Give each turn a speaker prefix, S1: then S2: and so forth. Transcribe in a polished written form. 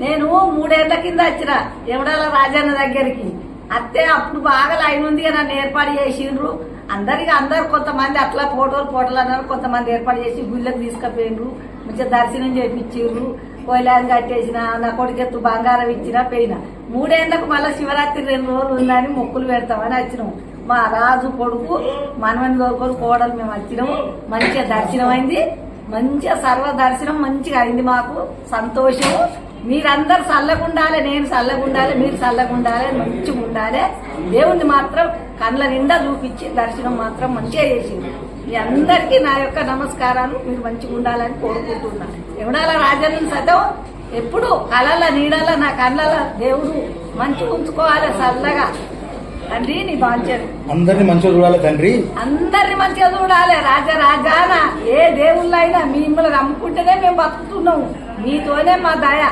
S1: నేను 3 ఏళ్ల కింద వచ్చిన ఎవడాల రాజన్న దగ్గరికి అత్తే అప్పుడు బాగా లైన్ ఉంది నన్ను ఏర్పాటు చేసిండ్రు. అందరు కొంతమంది అట్లా ఫోటోలు అన్నారు, కొంతమంది ఏర్పాటు చేసి గుళ్ళకి తీసుకుపోయిండ్రు. మంచిగా దర్శనం చేయించిండ్రు. కోయిలాన్ని కట్టేసిన, నా కొడుకెత్తు బంగారం ఇచ్చిన పోయిన. 3 ఏళ్లకు మళ్ళీ శివరాత్రి 2 రోజులు ఉందని మొక్కులు పెడతామని వచ్చినాము. మా రాజు కొడుకు మనమని కోరుకొని కోడలు మేము వచ్చినాము. మంచిగా దర్శనం అయింది, మంచిగా సర్వ దర్శనం మంచిగా అయింది. మాకు సంతోషము. మీరందరు చల్లగుండాలి, నేను చల్లగుండాలి, మీరు చల్లగుండాలి, మంచిగా ఉండాలి. దేవుణ్ణి మాత్రం కళ్ళ నిండా చూపించి దర్శనం మాత్రం మంచిగా చేసింది. మీ అందరికీ నా యొక్క నమస్కారాలు. మీరు మంచిగా ఉండాలని కోరుకుంటున్నాను. ఎవడాల రాజన్న సతం ఎప్పుడు కళల నీడల నా కళ్ళల దేవుడు మంచిగా ఉంచుకోవాలి చల్లగా. తండ్రి నీ బాధ్యత
S2: అందరిని మంచిగా చూడాలి తండ్రి,
S1: అందరిని మంచిగా చూడాలి. రాజాన ఏ దేవుళ్ళైనా మిమ్మల్ని నమ్ముకుంటేనే మేము బతుకుతున్నాము. మీతోనే మా దయ.